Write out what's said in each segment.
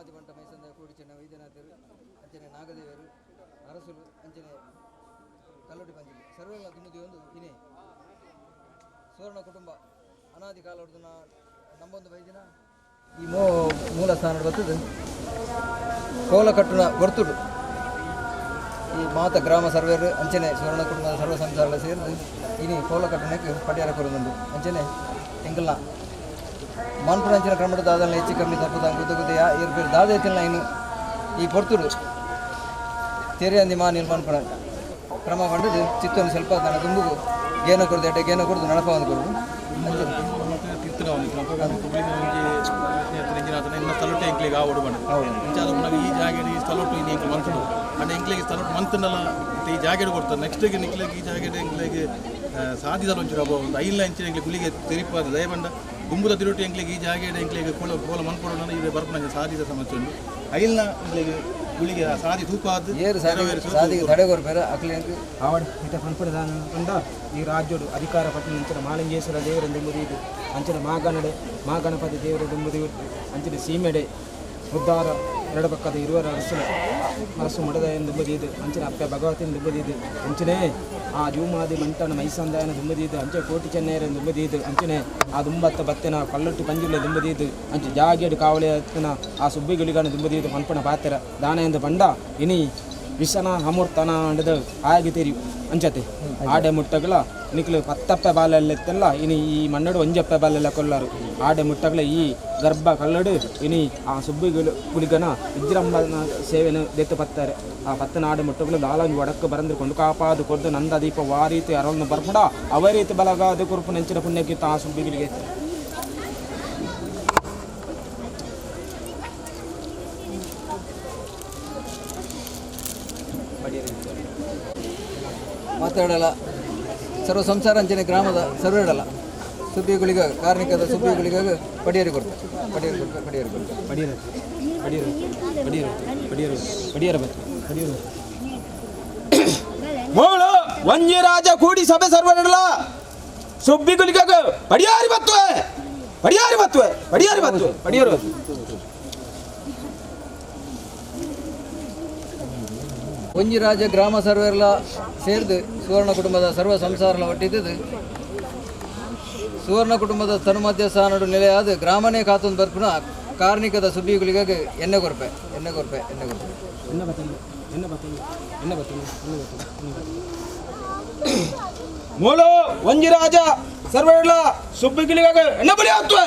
ಜೂಮಾದಿ ಮಂಟ ಮೈಸಂದ ಕೂಡಿಚೆನ್ನ ವೈದ್ಯನಾಥರು ಅಂಚನೆ ನಾಗದೇವರು ಅರಸುಲು ಅಂಚನೆ ಕಲ್ಲೊಡಿ ಪಂಜಿಗೆ ಸರ್ವೆಲ್ಲ ದುಮ್ಮದಿ ಒಂದು ಇನೇ ಸುವರ್ಣ ಕುಟುಂಬ ಅನಾದಿ ಕಾಲ ಹೊಡೆದು ನಂಬೊಂದು ಬೈದಿನ ಈ ಮೂಲ ಸ್ಥಾನ ಬರ್ತದೆ ಕೋಲಕಟ್ಟುನ ಗೊರ್ತುಡು ಈ ಮಾತ ಗ್ರಾಮ ಸರ್ವೇರು ಅಂಚನೆ ಸುವರ್ಣ ಕುಟುಂಬದ ಸರ್ವ ಸಂಸಾರ ಸೇರಿದು ಇನಿ ಕೋಲಕಟ್ಟಣಕ್ಕೆ ಪಡಿಯಾರ ಕೊಡುದುಂಡು ಅಂಚನೆ ಎಂಕಲ್ನ ಮಾನ್ಪುರ ಅಂಚಿನ ಕ್ರಮದ ದಾದಲ್ನ ಹೆಚ್ಚು ಕಮ್ಮಿ ತಪ್ಪದ ಗುದ್ದಗುದ್ದೆಯ ಇರ್ಬೇರು ದಾದ ಎತ್ತಿನ ಇನ್ನು ಈ ಪೊರ್ತುಡು ತೆರೆಯಂದಿ ಮಾನಿಲ್ ಮಾನ್ಪುರ ಕ್ರಮ ಮಾಡಿದ್ದು ಚಿತ್ತೊಂದು ಸ್ವಲ್ಪ ನನ್ನ ದುಂಬುಗು ಗೇನ ಕೊಡದು ಎಡ್ಡೆ ಗೇನ ಕೊಡದು ನಡಪ ಒಂದು ಕೊಡೋದು ಸ್ಥಳೋಟ್ಟು ಎಂಕ್ಲಿಗೆ ಆವಡು ಬಣ್ಣ ಈ ಜಾಗೆಡ್ ಈ ಸ್ಥಳೋಟ್ಟು ಇದು ಎಂಕ್ಲು ಮಂತುಡು ಅಂಡ್ ಎಂಕ್ಲಿಗೆ ಸ್ಥಳೋಟ್ಟು ಮಂತುಂಡಲ್ಲ ಈ ಜಾಗೆಡ್ ಕೊಡ್ತಾರೆ ನೆಕ್ಸ್ಟ್ಗೆ ನಿಕ್ಲಿಗೆ ಈ ಜಾಗೆಡ್ ಎಂಕ್ಲಿಗೆ ಸಾಧ್ಯದಲ್ಲ ಒಂಚೂರು ಅಬ್ಬ ಒಂದು ಐಲ್ಲ ಇಂಚಿನ ಎಂಕ್ಲಿಗೆ ಗುಳಿಗೆ ತೆರಿಪಾದ ದಯಬಂಡ ದುಂಬುದ ತಿರುಟಿ ಎಂಕ್ಲಿಗೆ ಈ ಜಾಗೆಡ್ ಎಂಕ್ಲಿಗೆ ಕೋಲ ಮನ್ಕೊಡೋಣ ಇದು ಬರ್ಪಣೆ ಸಾಧ್ಯದ ಸಮಸ್ಯೆ ಉಂಟು ಐಲ್ನ ಎಂಕ್ಲಿಗೆ ಗುಳಿಗೆ ಸಾಧಿ ತೂಪಾದ ತಡೆಗೋರ್ಬೇರೆ ಅಕ್ಲಿಂಗ್ ಆವಡ್ ಇತ ಪನ್ಪಡದಾನ ಅಂದ ಈ ರಾಜ್ಯೋಡು ಅಧಿಕಾರ ಪಟ್ಟಿನ ಅಂಚನ ಮಾಲಿಂಗೇಶ್ವರ ದೇವರ ದುಂಬುದಿದು ಅಂಚನ ಮಾಗಣಪತಿ ದೇವರ ದುಂಬುದಿ ಅಂಚನ ಸೀಮೆಡೆ ಉದ್ದಾರ ಎರಡು ಪಕ್ಕದ ಇರುವರ ಅರಸು ಮಡದ ದುಂಬದಿದು ಅಂಚನ ಅಪ್ಪ ಭಗವತಿನ ದುಂಬದಿದು ಅಂಚನೆ ಆ ಜೂಮಾದಿ ಮಂಟನ ಮೈಸಂದಾಯನ ದುಂಬದಿದು ಅಂಚೆ ಕೋಟಿ ಚೆನ್ನೈರ ದುಂಬದಿದು ಅಂಚನೆ ಆ ದುಂಬತ್ತ ಬತ್ತಿನ ಕಲ್ಲೊಟ್ಟಿ ಪಂಜುಲೆ ದುಂಬದಿದು ಅಂಚೆ ಜಾಗೇಡು ಕಾವಳಿ ಹತ್ತಿನ ಆ ಸುಬ್ಬಿಗಳಿಗನ ದುಂಬದಿದು ಪನ್ಪಣ ಪಾತ್ರ ದಾನ ಎಂದು ಬಂಡ ಇನಿ ವಿಷನ ಅಮೂರ್ತನ ಅಂಡದ ಆಗಿ ತೆರಿ ಅಂಚತೆ ಆಡೆ ಮುಟ್ಟಗಳ ನಿಕ್ಲು ಪತ್ತಪ್ಪೆ ಬಾಲೆಲ್ಲೆತ್ತೆಲ್ಲ ಇನಿ ಈ ಮಣ್ಣಡು ಒಂಜಪ್ಪೆ ಬಾಲೆಲ್ಲ ಕೊಲ್ಲರು ಆಡೆ ಮುಟ್ಟಗಳ ಈ ಗರ್ಭ ಕಲ್ಲಡು ಇನಿ ಆ ಸುಬ್ಬಿಗಳು ಕುಲಿಗನ ವಿಜೃಂಭಣ ಸೇವೆನ ದೆತ್ತು ಪತ್ತಾರೆ ಆ ಪತ್ತನ ಆಡೆ ಮುಟ್ಟಗಳು ದಾಲಂಗಿ ಒಡಕ್ಕೆ ಬರಂದ್ಕೊಂಡು ಕಾಪಾದು ಕೊದ್ದು ನಂದ ದೀಪ ವಾ ರೀತಿ ಅರವನ್ನು ಬರ್ಪಡ ಅವ ರೀತಿ ಬಲಗಾದ ಕುರುಪು ನೆಂಚಿನ ಪುಣ್ಯಕ್ಕಿತ್ತ ಆ ಸುಬ್ಬಿಗಳಿಗೆ ಮಾತಾಡಲ್ಲ ಸರ್ವ ಸಂಸಾರ ಅಂಚನೆ ಗ್ರಾಮದ ಸರ್ವೇಡಲ್ಲ ಸುಬ್ಬಿಗಳಿಗ ಕಾರ್ಮಿಕದ ಸುಬ್ಬಿಗಳಿಗಾಗ ಪಡಿಯರಿ ಕೊಡ್ತಾರೆ ಒಂಜಿ ರಾಜ ಕೂಡಿ ಸಭೆ ಸರ್ವೇಡಲ್ಲ ಸುಬ್ಬಿಗಳಿಗಾಗ ಪಡಿಯಾರಿ ಬತ್ತುವೆ ಒಂಜಿ ರಾಜ ಗ್ರಾಮ ಸರ್ವೇರ್ಲ ಸೇರಿದು ಸುವರ್ಣ ಕುಟುಂಬದ ಸರ್ವ ಸಂಸಾರಲ ಒಟ್ಟಿದ್ದು ಸುವರ್ಣ ಕುಟುಂಬದ ತನುಮಧ್ಯ ಸ್ಥಾನಡು ನೆಲೆಯಾದ ಗ್ರಾಮನೇ ಕಾತೊಂದು ಬರ್ಪುನ ಕಾರ್ಮಿಕದ ಸುಬ್ಬಿಗಳಿಗಾಗಿ ಎಣ್ಣೆ ಕೊರಪೆ ಮೂಲ ಒಂಜಿ ರಾಜ ಸರ್ವೇರ್ಲ ಸುಬ್ಬಿಗಳಿಗಾಗ ಎಣ್ಣೆ ಬಳಿ ಹತ್ತುವೆ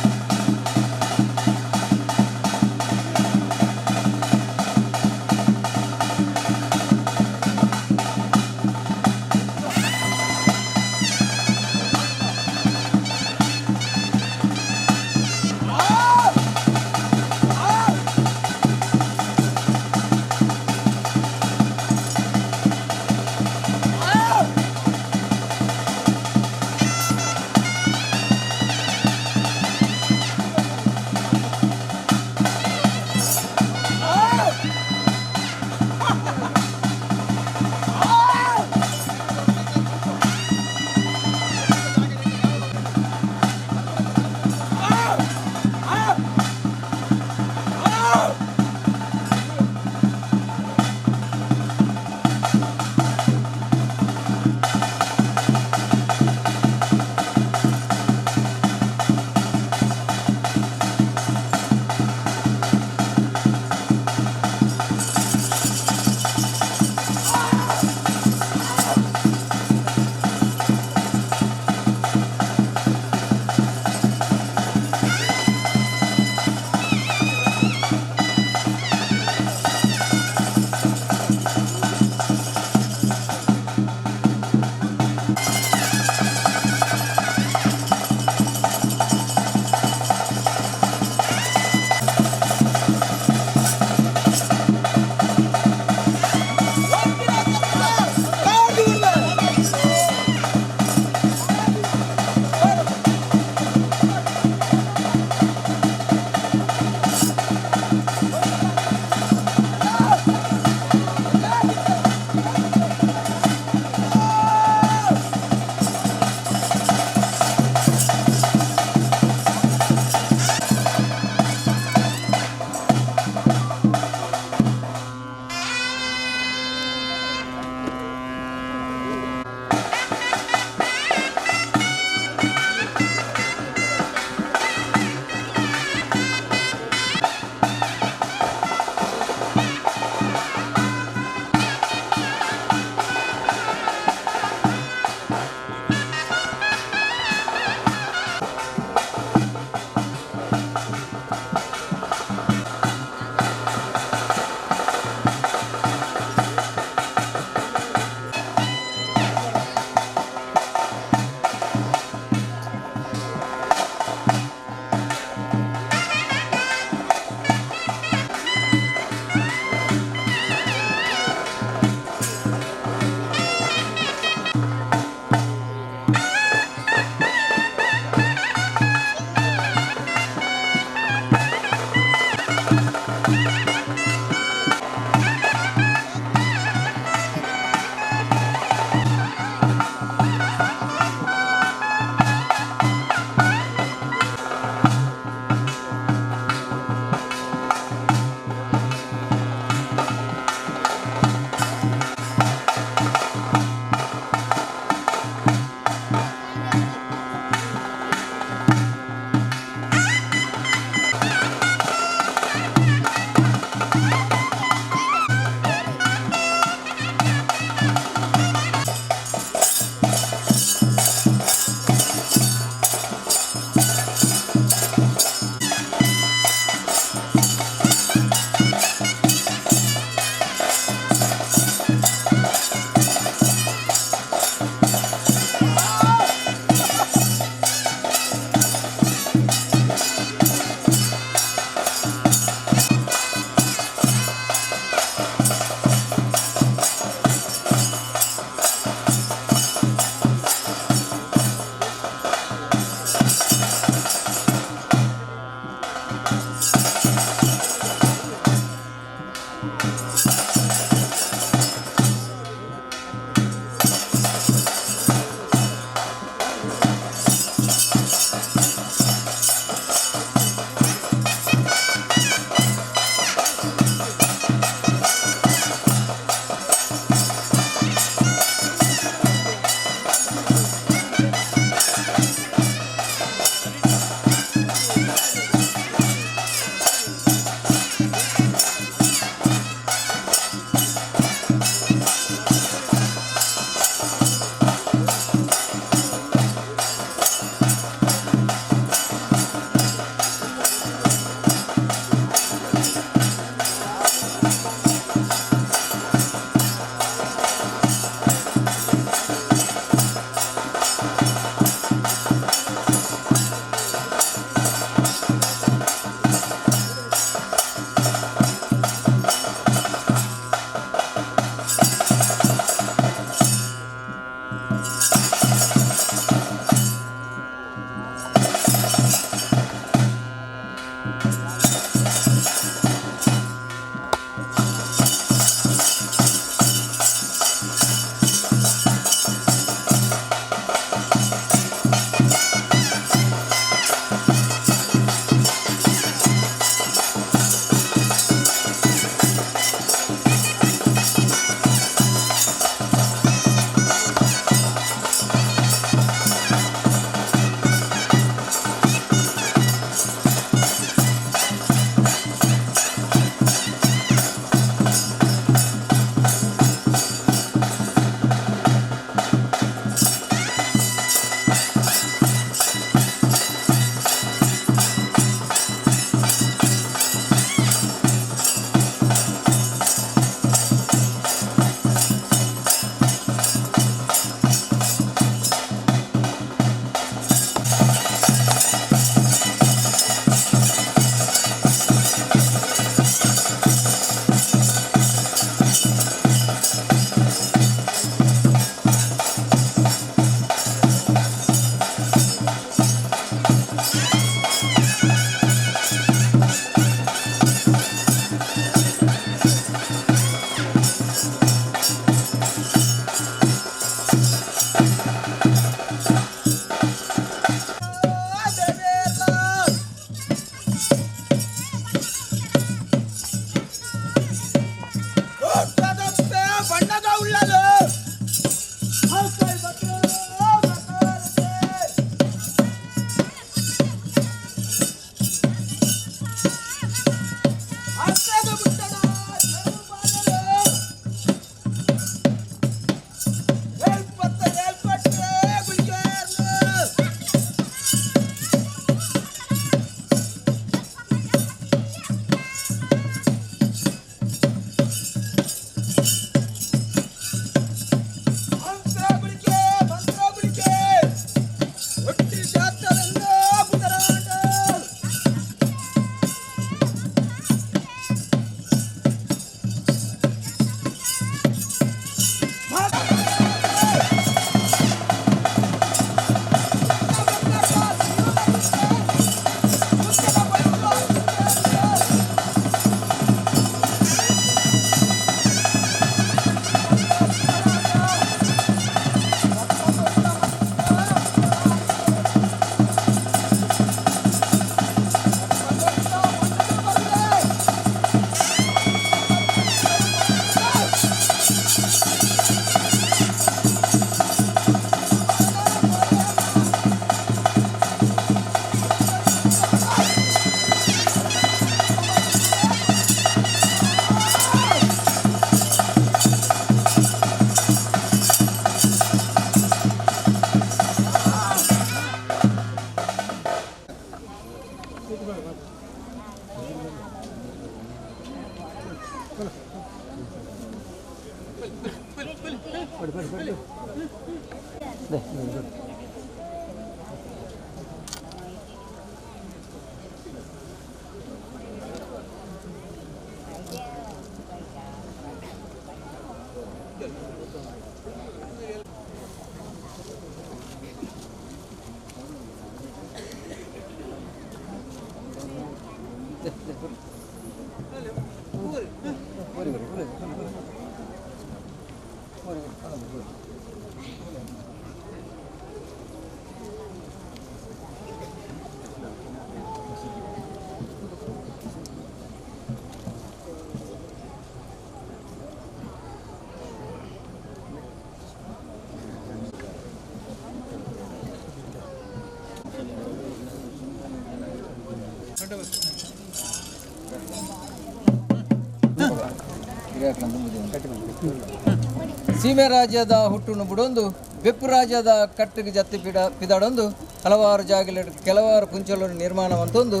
ಸೀಮೆ ರಾಜ್ಯದ ಹುಟ್ಟುನು ಬಿಡೊಂದು ಬೆಪ್ಪು ರಾಜ್ಯದ ಕಟ್ಟಿಗೆ ಜತ್ತಿ ಪಿದಾಡೊಂದು ಹಲವಾರು ಜಾಗಲ ಕೆಲವಾರು ಪುಂಚಲನ್ನು ನಿರ್ಮಾಣವಂತೊಂದು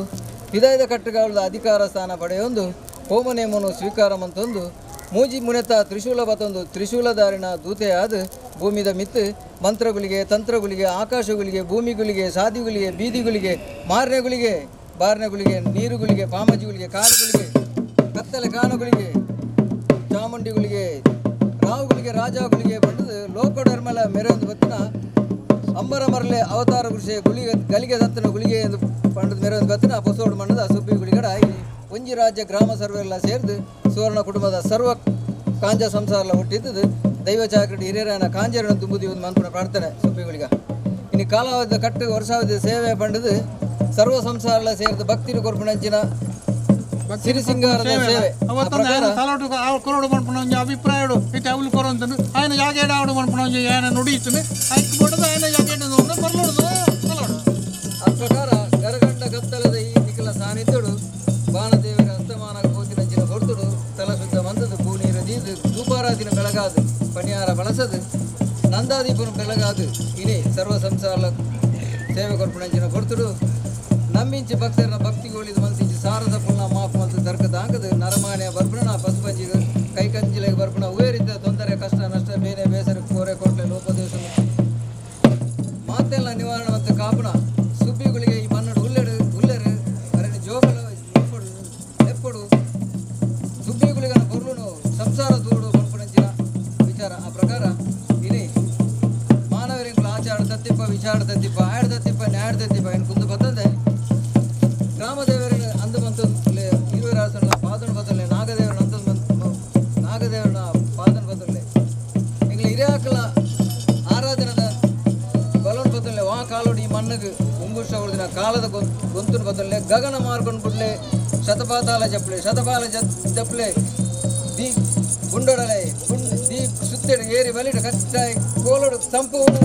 ಪಿದಾಯದ ಕಟ್ಟುಗಳ ಅಧಿಕಾರ ಸ್ಥಾನ ಪಡೆಯೊಂದು ಹೋಮನೇಮನು ಸ್ವೀಕಾರವಂತೊಂದು ಮೂಜಿ ಮುನೆತ ತ್ರಿಶೂಲ ಬತ್ತೊಂದು ತ್ರಿಶೂಲಧಾರಿನ ದೂತೆಯಾದ ಭೂಮಿದ ಮಿತ್ತು ಮಂತ್ರಗುಲಿಗೆ ತಂತ್ರಗುಲಿಗೆ ಆಕಾಶಗುಲಿಗೆ ಭೂಮಿಗುಲಿಗೆ ಸಾದಿಗುಲಿಗೆ ಬೀದಿಗುಲಿಗೆ ಮಾರನೆಗುಲಿಗೆ ಬಾರನೆಗುಲಿಗೆ ನೀರುಗುಲಿಗೆ ಪಾಮಜಿಗುಲಿಗೆ ಕಾಲುಗುಲಿಗೆ ಕತ್ತಲೆ ಕಾನುಗಳಿಗೆ ಚಾಮುಂಡಿಗಳಿಗೆ ರಾವುಗಳಿಗೆ ರಾಜಾಗಳಿಗೆ ಬಂದು ಲೋಕಧರ್ಮಲ ಮೆರೆಯೊಂದು ಬತ್ತಿನ ಅಂಬರ ಮರಲೆ ಅವತಾರ ಕೃಷಿ ಗುಳಿಗೆ ಗಲಿಗೆ ಸತ್ತನ ಗುಳಿಗೆ ಎಂದು ಪಂಡದ ಮೆರೆಯೊಂದು ಬತ್ತಿನ ಪೊಸೋಡು ಮಣ್ಣದ ಸುಬ್ಬಿ ಗುಳಿಗಡ ಒಂಜಿ ರಾಜ್ಯ ಗ್ರಾಮ ಸರ್ವೆ ಎಲ್ಲ ಸೇರಿದು ಸುವರ್ಣ ಕುಟುಂಬದ ಸರ್ವ ಕಾಂಜ ಸಂಸಾರ ಹುಟ್ಟಿದ್ದು ದೈವ ಚಾಕರಿ ಹಿರಿಯರನ ಕಾಂಜರನ ತುಂಬುದಿ ಒಂದು ಮಂತ್ರ ಪ್ರಾರ್ಥನೆ ಸುಬ್ಬಿಗಳಿಗ ಇನ್ನು ಕಾಲಾವಧಿಯ ಕಟ್ಟು ವರ್ಷಾವಧಿ ಸೇವೆ ಪಂಡದು ಸರ್ವ ಸಂಸಾರ ಸೇರಿದ ಭಕ್ತಿರು ಕೊರ್ಪಣಂಚಿನ ಸಿರಿಸಿಂಗಾರದ ಸೇವೆ ತಲೋಟು ಕೊರೋಡು ಮನ್ಪುನ ಒಂಜಿ ಅಭಿಪ್ರಾಯಡು ಇತ್ತೆ ಅವಳು ಕೊರೊಂತನು ಆಯನ ಜಾಗೇಡ ಆವಡು ಮನ್ಪುನ ಒಂಜಿ ಆಯನ ನುಡಿಯಿತನು ಆಯ್ಕೆ ಕೊಡದು ಆಯನ ಜಾಗೇಡ ಬರ್ಲೋಡು ತಲೋಡು ಆ ಪ್ರಕಾರ ಗರಗಂಡ ಗತ್ತಲದ ಈ ನಿಖಲ ಸಾನ್ನಿಧ್ಯಡು ಬಾಣದೇವರ ಹಸ್ತಮಾನ ಕೋತಿನಂಚಿನ ಹೊರತುಡು ತಲಶುದ್ಧ ಮಂದದು ಭೂನೀರ ದೀದು ಧೂಪಾರಾಧಿನ ಬೆಳಗಾದು ಪಣಿಯಾರ ಬಳಸದು ನಂದಾದೀಪನು ಬೆಳಗಾದು ಇನಿ ಸರ್ವ ಸಂಸಾರ ಸೇವೆ ಕೊರ್ಪಣಂಚಿನ ಹೊರತುಡು ನಮ್ಮಿಂಚಿ ಭಕ್ತರನ್ನ ಭಕ್ತಿಗೋಳಿದ ಮನಸ್ಸಿಂಚಿ ಸಾರದ ಪುಣ್ಣ ಮಾಫ್ ಮತ್ತು ತರ್ಕದಾಂಗದು ನರಮಾನ್ಯ ಬರ್ಪಣ ಪಸುಪಂಜಿಗೆ ಕೈಕಂಚಿಲೆಗೆ ಬರ್ಪಣ ಉಯರಿದ್ದ ತೊಂದರೆ ಕಷ್ಟ ನಷ್ಟ ಬೇನೆ ಬೇಸರ ಕೋರೆ ಕೊಟ್ಲೆ ಲೋಪದೇಶ ಮಾತೆಲ್ಲ ನಿವಾರಣೆ ಮತ್ತು ಕಾಪುಣ ಸುಬ್ಬಿಗಳಿಗೆ ಈ ಮನ್ನಡು ಹುಲ್ಲೆರು ಅರಣ್ಯ ಜೋಗಲು ಎಪ್ಪಡು ಸುಬ್ಬಿಗಳಿಗನ ಕೊರ್ಲುನು ಸಂಸಾರ ದೂಡು ಬರ್ಪಣಂಚಿನ ವಿಚಾರ ಆ ಪ್ರಕಾರ ಇನಿ ಮಾನವರಿಂಗ್ಲ ಆಚಾರ ತತ್ತಿಪ್ಪ ವಿಚಾರ ತತ್ತಿಪ್ಪ ಆಡ್ ತತ್ತಿಪ್ಪ ನ್ಯಾಡ ತತ್ತಿಪ್ಪ ಏನು ಕುಂದು ಬರ್ತದೆ ಗ್ರಾಮದೇವರ ಅಂದು ಬಂತು ಹಿರುವರಾಸನ ಪಾದನ ಬದಲೇ ನಾಗದೇವರ ನಾಗದೇವರನ ಪಾದನ ಬದಲೇ ಈಗ ಹಿರಿಯಾಕಲ ಆರಾಧನದ ಬಲವನ್ ಬದಲೇ ವಾ ಕಾಲೋಡಿ ಮಣ್ಣಗೆ ಉಂಗುಷ ಹೊಡೆದಿನ ಕಾಲದ ಗೊಂತುನ ಬದಲೇ ಗಗನ ಮಾರ್ಕೊಂಡು ಬಿಡ್ಲೆ ಶತಪಾತಾಲ ಜಪ್ಲೆ ದೀ ಗುಂಡೊಡಲೆ ದೀಪ್ ಸುತ್ತೆಡು ಏರಿ ಬಲಿಡು ಕಚ್ಚಾಯಿ ಕೋಲೋಡು ಸಂಪೂರ್ಣ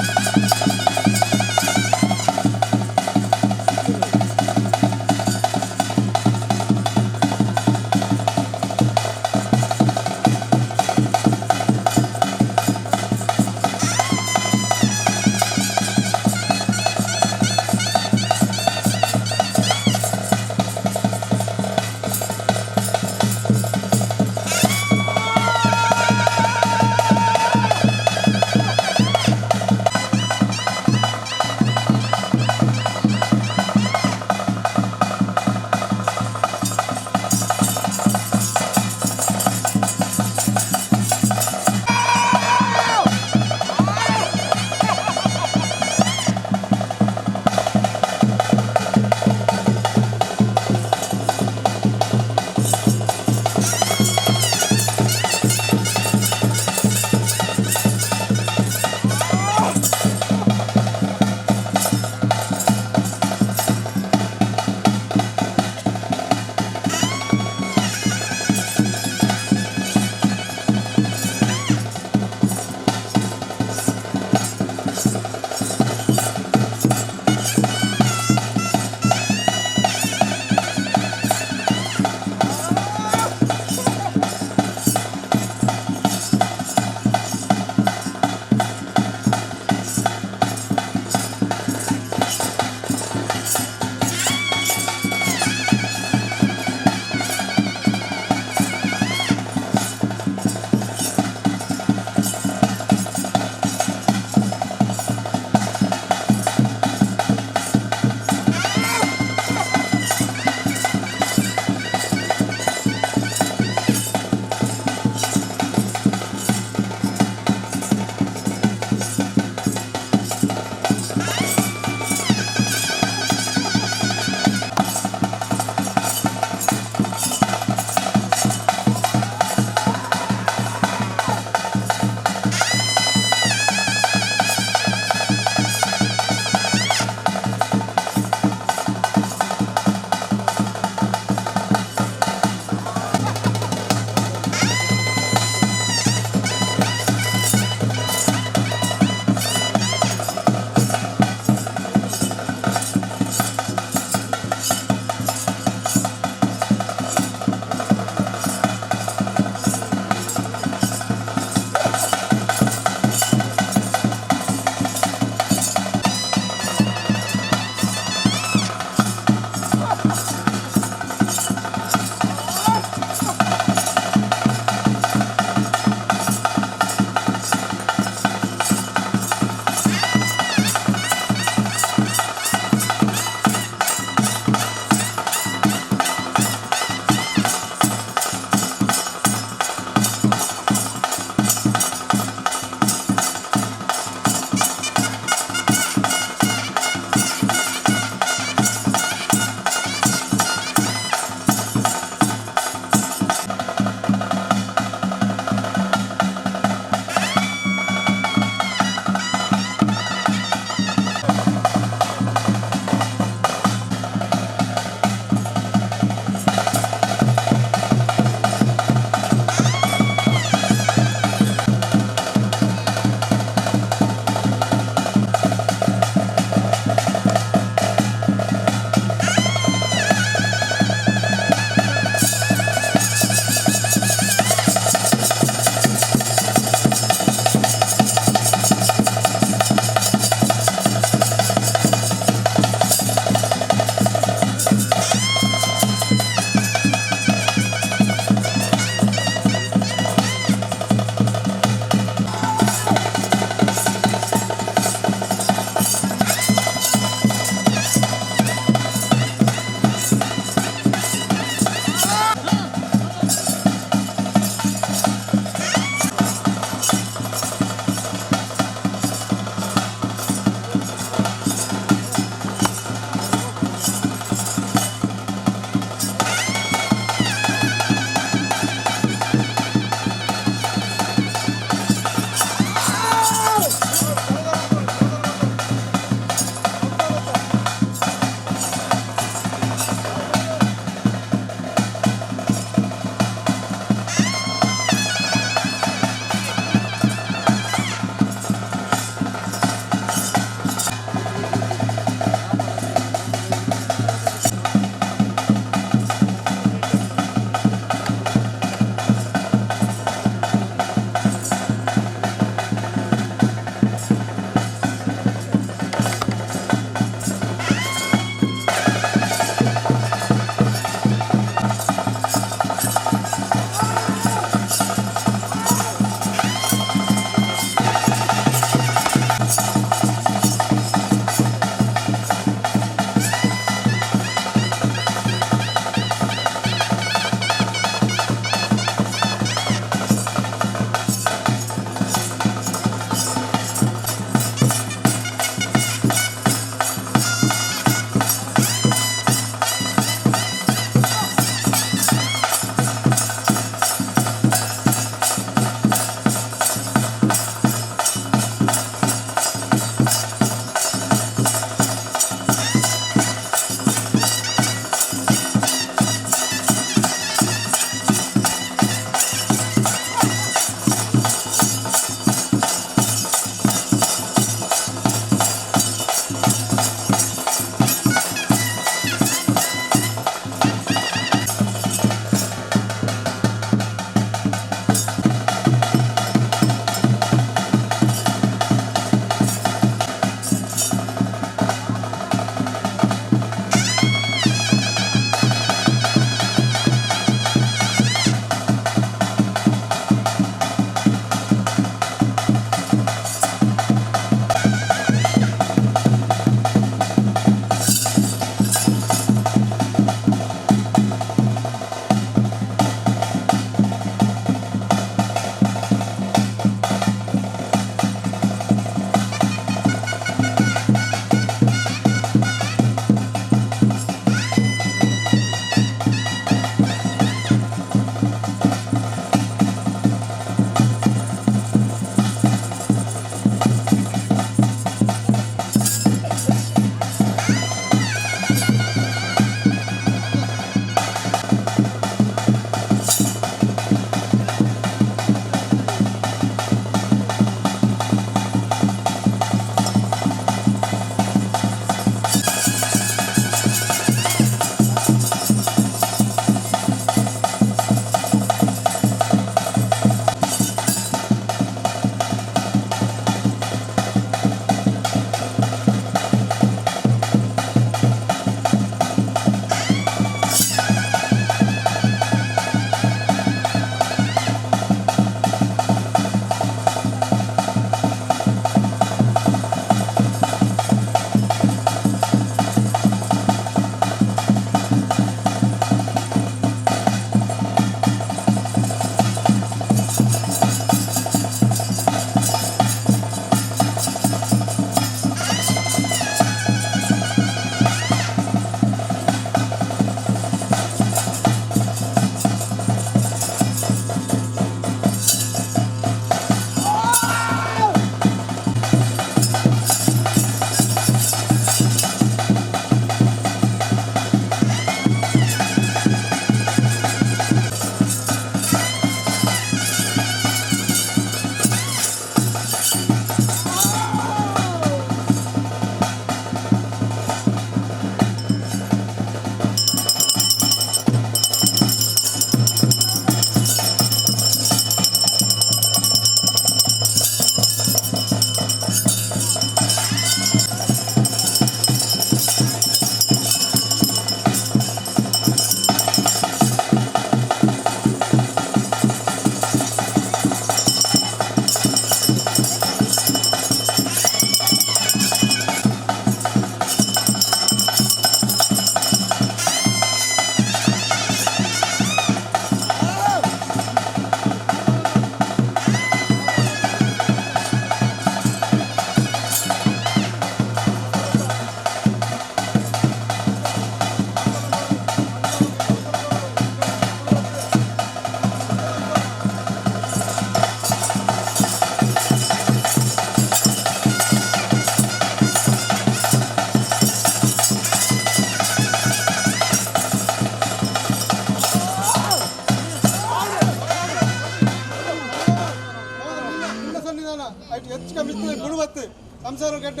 ಮಿತ್ರ ಬಿಡುವತ್ತೆ ಸಂಸಾರ ಕೆಟ್ಟ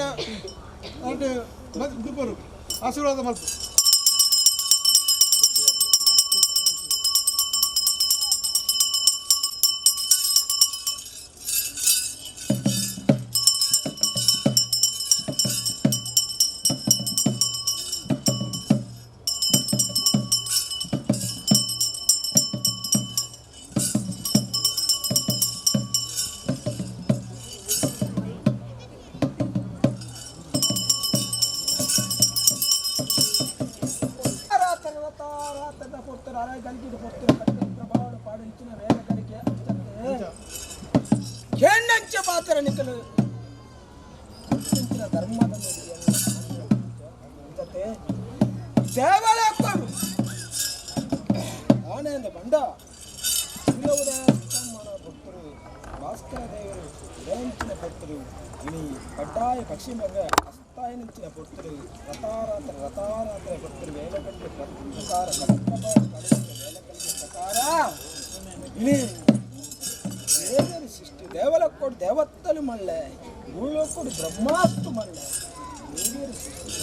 అంటే ದುಬ್ಬರು ಆಶೀರ್ವಾದ ಮಲ್ಪು ಪಾತ್ರ ನಿಖಲು ಧರ್ಮದ ದೇವರ ಆನೆಯಿಂದ ಬಂಡ ಭಕ್ತರು ಭಾಸ್ಕರ ದೇವರು ಜಯಂತಿನ ಭಕ್ತರು ಇನಿ ಕಡ್ಡಾಯ ಪಶ್ಚಿಮ ಹಸ್ತಾಯನಿಂಚಿನ ಭಕ್ತರು ರಥಾರಾತ್ರ ಭಕ್ತರು ವೇಲಗಂಟೆ ಪ್ರಕಾರ ವೇಲಗಂಟೆ ಪ್ರಕಾರ ಇನಿ ದೇವರಿ ಸೃಷ್ಟಿ ದೇವಲಕ್ಕೋಡು ದೇವತ್ತಲು ಮಳ್ಳೆ ಭೂಲೋಕೋಡು ಬ್ರಹ್ಮಾಸ್ತು ಮಳ್ಳೆ ದೇವಿಯರು ಸೃಷ್ಟಿ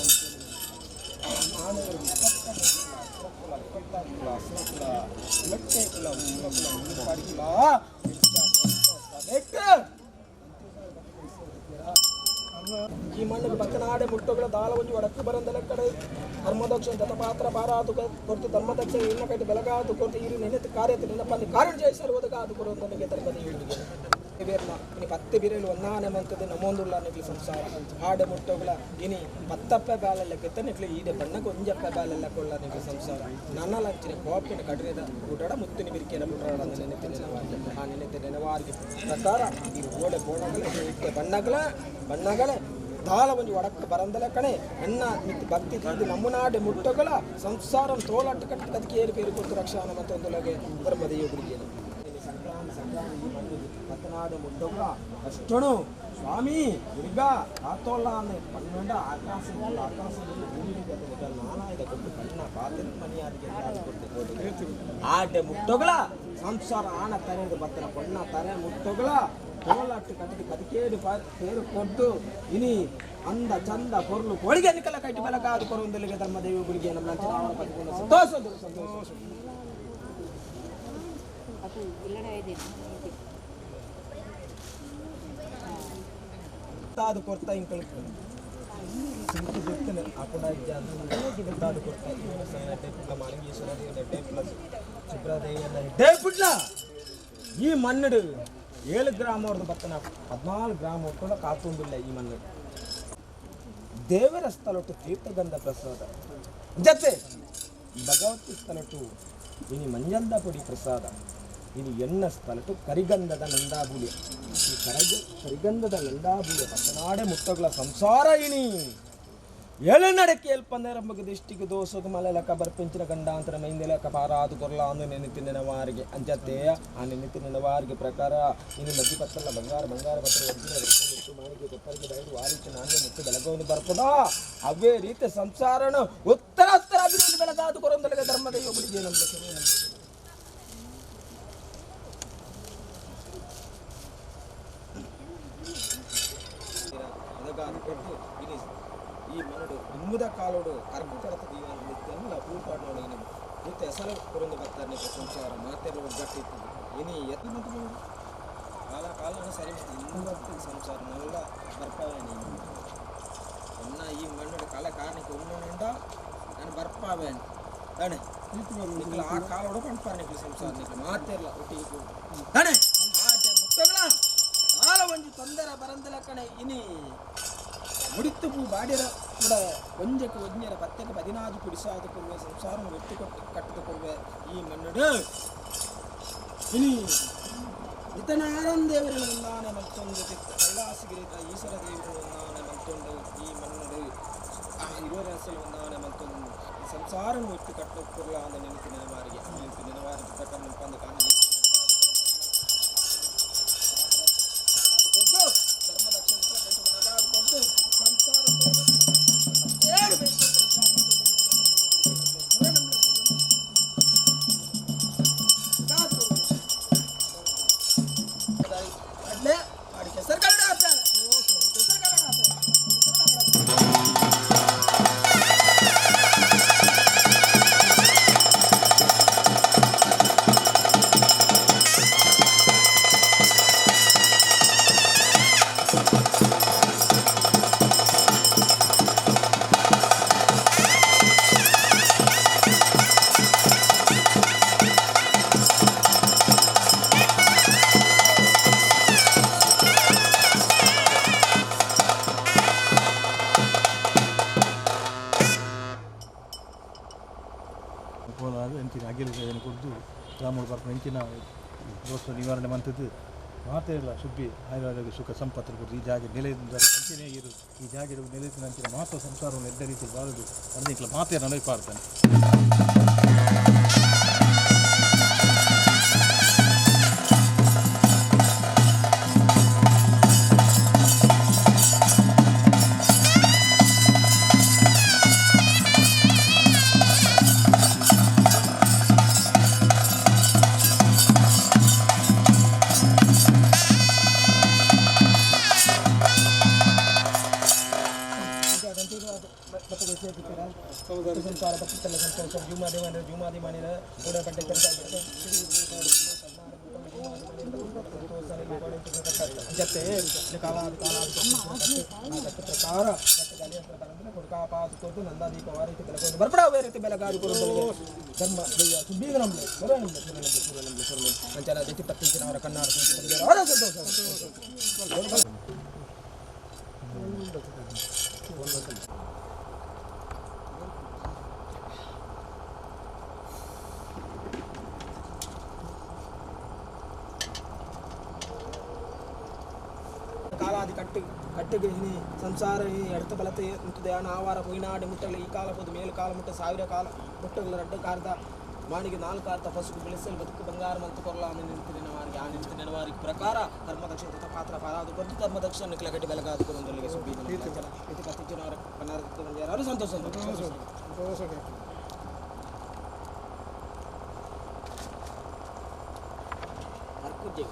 ಮಾನವರು ಕುಲ ಅಸುರಕುಲ ಇಲಟ್ಟೆ ಕುಲ ಮೂಲಕುಲ ಮುಳುಪಾಡಿ ಕುಲ ಈ ಮಣ್ಣಿಗೆ ಬಕ್ಕನಾಡೆ ಮುಟ್ಟುಗಳ ದಾಳವಂಜಿ ಒಡಕ್ಕೆ ಬರಂದಲ ಕಡೆ ಧರ್ಮದಕ್ಷ ದತ್ತಪಾತ್ರ ಪಾರಾದು ಕೊರತು ಧರ್ಮದಕ್ಷ ಇನ್ನ ಕಟ್ಟಿ ಬೆಳಗಾದು ಕೊರತು ಇರು ನೆನೆತು ಕಾರ್ಯತೆ ನಿನ್ನಪ್ಪಲ್ಲಿ ಕಾರಣ ಜಯಿಸಿರುವುದಕ್ಕಾದು ಕೊರು ನನಗೆ ಧರ್ಮದ ಹೇಳಿಗೆ ಬೇರ್ನ ಇನಿ 10 ಬಿರೇಲು ಒಂದಾನೆ ಮಂತದೆ ನಮೋಂದುಲ್ಲ ನಿಗ್ಲಿ ಸಂಸಾರ ಆಡೆ ಮುಟ್ಟುಗಳ ಇನಿ 10 ಬ್ಯಾಲೆಲ್ಲ ಕೆತ್ತನಿಗ್ಲಿ ಈಡೆ ಬಣ್ಣಕ್ಕೆ ಒಂಜಪ್ಪ ಬ್ಯಾಲೆಲ್ಲ ಕೊಳ್ಳ ನಿಗ್ಲಿ ಸಂಸಾರ ನನ್ನ ಲಂಚಿನ ಕೋಪಿನ ಕಡ್ರೆದ ಊಟಡ ಮುತ್ತಿನ ಬಿರಿಕೆನ ಮುಟ್ಟಾಡ ನೆನೆತೆ ನೆನವಾರಿಗೆ ಆ ನೆನೆತೆ ನೆನವಾರಿಗೆ ಪ್ರಕಾರ ಈ ಓಡೆ ಬೋಣಗಳ ಬಣ್ಣಗಳ ದಾಳ ಒಂಜಿ ಒಡಕ್ಕೆ ಬರಂದಲ ಕಣೆ ಎನ್ನ ಮಿತ್ತು ಭಕ್ತಿ ತೀದು ನಮ್ಮನಾಡೆ ಮುಟ್ಟಗಳ ಸಂಸಾರಂ ತೋಲಾಟ ಕಟ್ಟಿ ಅದಕ್ಕೆ ಏರು ಪೇರು ಕೊಟ್ಟು ರಕ್ಷಾನ ಮತ್ತೊಂದೊಳಗೆ ಧರ್ಮದ ಯೋಗುಡಿಗೆ ಸಂಕ್ರಾಂತಿ ಈ ಮಣ್ಣಿಗೆ ಮತ್ತನಾಡೆ ಮುಟ್ಟಗಳ ಅಷ್ಟಣು ಸ್ವಾಮಿ ಹುಡುಗ ಆತೋಲ್ಲ ಅನ್ನೋ ಪನ್ನೊಂಡ ಆಕಾಶದಲ್ಲಿ ಭೂಮಿಗೆ ನಾನಾಯದ ಕೊಟ್ಟು ಕಣ್ಣ ಪಾತ್ರ ಮನೆಯಾದಿಗೆ ಆಡೆ ಮುಟ್ಟಗಳ ಸಂಸಾರ ಆಣ ತರೆದು ಬತ್ತನ ಪಣ್ಣ ತರೆ ಮುಟ್ಟಗಳ ತೋಲಾಟ್ಟು ಕಟ್ಟಿ ಕದಿಕೇಡು ಪೇರು ಕೊಟ್ಟು ಇನಿ ಅಂದ ಚಂದ ಕೊರ್ಲು ಕೊಳಿಗೆ ನಿಕಲ ಕಟ್ಟಿ ಬೆಳಗಾದು ಕೊರುವಂದಲ್ಲಿಗೆ ಧರ್ಮದೇವಿ ಗುರಿಗೆ ನಮ್ಮ ಚುನಾವಣಾ ಪದಕೊಂಡು ಸಂತೋಷ ತಾದು ಕೊರ್ತಾ ಇಂಕಲ್ ಸಿಂಪಲ್ ಬಿಡ್ತೇನೆ ಆಕಡ ತಾದು ಕೊರ್ತಾ ಮಾಲಿಂಗೇಶ್ವರ ದೇವತೆ ಪ್ಲಸ್ ಸುಬ್ರದೇವಿಯನ್ನ ಡೇ ಬಿಡ್ಲ ಈ ಮಣ್ಣಡು 7 ಗ್ರಾಮ ಅವ್ರದ್ದು ಬತ್ತನ 14 ಗ್ರಾಮ ಹೊಟ್ಟೊಳ ಕಾತುಂಬಿಲ್ಲ ಈ ಮಣ್ಣು ದೇವರ ಸ್ಥಳಟ್ಟು ತೀರ್ಥಗಂಧ ಪ್ರಸಾದ ಜೊತೆ ಭಗವತಿ ಸ್ಥಳಟ್ಟು ಇನಿ ಮಂಜಂದ ಪುಡಿ ಪ್ರಸಾದ ಇನಿ ಎಣ್ಣ ಸ್ಥಳಟ್ಟು ಕರಿಗಂಧದ ನಂದಾಬುಲಿ ಈ ಕರಿಗಂಧದ ನಂದಾಬುಲಿ ಪತ್ತನಾಡೆ ಮುಟ್ಟಗಳ ಸಂಸಾರ ಇನಿ ಎಳೆ ನಡಕ್ಕೆ ಎಲ್ಪಂದರಂಬಗೆ ದಿಷ್ಟಿಗೆ ದೋಸೋದು ಮಲೆಲಕ ಬರ್ಪೆಂಚಿನ ಗಂಡಾಂತರ ಮೈಂದೆಲಕ ಪಾರಾದು ಕೊರ್ಲ ಅಂದು ನೆನೆತಿ ನೆನವಾರಿಗೆ ಅಂಜತ್ತೆಯ ಆ ನೆನೆತಿ ನೆನವಾರಿಗೆ ಪ್ರಕಾರ ಇನ್ನು ಮದ್ದಿ ಪತ್ತಲ್ಲ ಬಂಗಾರ ಪತ್ರ ಒಜ್ಜಿನ ಮುಟ್ಟು ಮಾಣಿಗೆ ಕೊಪ್ಪರಿಗೆ ದಯದು ವಾರಿಚು ನಾನೇ ಮುಟ್ಟು ಬೆಳಗೋದು ಬರ್ಪದ ಅವೇ ರೀತಿ ಸಂಸಾರನು ಉತ್ತರ ಅಭಿವೃದ್ಧಿ ಬೆಳಗಾದು ಕೊರೊಂದಲಿಗೆ ಧರ್ಮದ ಯೋಗುಡಿಗೆ ನಮ್ಮ ಕೊಟ್ಟು ಇನಿ ಈ ಮನಡು ನಿಮ್ಮದ ಕಾಲೋಡು ಕರ್ಕು ಕೊರತ ದೀವನ ನಿತ್ಯಲ್ಲ ಪೂಪಾಟೋಡು ಇನಿ ನಿತ್ಯ ಹೆಸರು ಕೊರೊಂದು ಬರ್ತಾರೆ ಸಂಸಾರ ಮಾತೆಲ್ಲ ಒಗ್ಗಟ್ಟಿತ್ತು ಇನಿ ಎತ್ತು ಮತ್ತು ಕಾಲ ಸರಿ ಇನ್ನೂ ಸಂಸಾರ ನಲ್ಲ ಬರ್ಪಾವೆ ನೀನು ಅನ್ನ ಈ ಮಣ್ಣು ಕಾಲ ಕಾರಣಕ್ಕೆ ಉಣ್ಣುಂಡ ನಾನು ಬರ್ಪಾವೆ ದಣೆ ನಿಖಲ ಆ ಕಾಲೋಡು ಪಂಪಾರ ನಿಖಲು ಸಂಸಾರ ನಿಖಲು ಮಾತೆಲ್ಲ ಒಟ್ಟಿಗೆ ದಣೆ ಆಟೆ ಮುಟ್ಟಗಳ ಕಾಲ ಒಂಜಿ ತೊಂದರೆ ಬರಂದಲ ಕಣೆ ಇನಿ ಮುಡಿತು ಪೂ ಬಾಡಿರ ಕೂಡ ಒಂಜಕ್ಕೆ ಒಂಜರ 10ಕ್ಕೆ 16 ಕುಡಿಸಾದು ಕೊಡುವೆ ಸಂಸಾರ ಒಟ್ಟು ಕೊಟ್ಟು ಕಟ್ಟಿದ ಕೊಡುವೆ ಈ ಮಣ್ಣಡು ಇನಿ ಇತನಾರನ್ ದೇವರ ಒಂದಾನೆ ಮತ್ತೊಂದು ಕೈಲಾಸಗಿರಿತ ಈಶ್ವರ ದೇವರ ಒಂದಾನೆ ಮತ್ತೊಂದು ಈ ಮಣ್ಣಡು ಇರೋರ ಹೆಸರು ಒಂದಾನೆ ಮತ್ತೊಂದು ಸಂಸಾರ ಒಟ್ಟು ಕಟ್ಟು ಕೊಡಲ ಅಂದ ನೆನಪು ನೆನವಾರಿಗೆ ಪ್ರಕಾರ ನೆನಪಂದು ಕಾಣ ಹೆಂಚಿನ ದೋಷ ನಿವಾರಣೆ ಮಂತದ್ದು ಮಾತೇ ಇಲ್ಲ ಸುಬ್ಬಿ ಆಯುರ್ವೇದ ಸುಖ ಸಂಪತ್ತು ಕೊಟ್ಟು ಈ ಜಾಗ ನೆಲೆಯಿಂದ ಅಂಚೆನೇ ಇರು ಈ ಜಾಗ ನೆಲೆಸಿನ ಅಂಚಿನ ಮಾತ್ರ ಸಂಸಾರವನ್ನು ಎದ್ದ ರೀತಿ ಬಾಳುದು ಅದಕ್ಕೆ ಮಾತೇ ನನಗೆ ಪಾಡ್ತಾನೆ. ಕಾಲಾದಿ ಕಟ್ಟಿಗೆ ಸಂಸಾರ ಎಡತ ಬಲತೆ ಮುಟ್ಟುದಯಾನ ಆವಾರ ಹೊಯ್ನಾಡಿ ಮುಟ್ಟಲು ಈ ಕಾಲ ಹೋದ ಮೇಲು ಕಾಲ ಮುಟ್ಟ ಸಾವಿರ ಕಾಲ ಮುಟ್ಟಗಳ ರಡ್ಡು ಕಾರ್ದ ಮಾಣಿಗೆ 4 ಕಾರ್ತ ಪಸುಕು ಬೆಳೆಸಲು ಬದುಕು ಬಂಗಾರ ಮಂತು ಕೊರಲ ನಿಂತಿನವಾರಿಗೆ ಆ ನಿಂತಿನವಾರಿಗೆ ಪ್ರಕಾರ ಧರ್ಮದಕ್ಷ ಪಾತ್ರ ಪರಾದು ಬಂದು ಧರ್ಮದಕ್ಷ ನಿಖಲ ಗಟ್ಟಿ ಬೆಳಗಾದ ಕೊರೊಂದೊಳಗೆ ಸುಬ್ಬಿ ಇದು ಕತ್ತಿನವರ ಕನ್ನಡ ಬಂದಿದ್ದಾರೆ ಸಂತೋಷ ಅರ್ಕುಜ್ಜೆ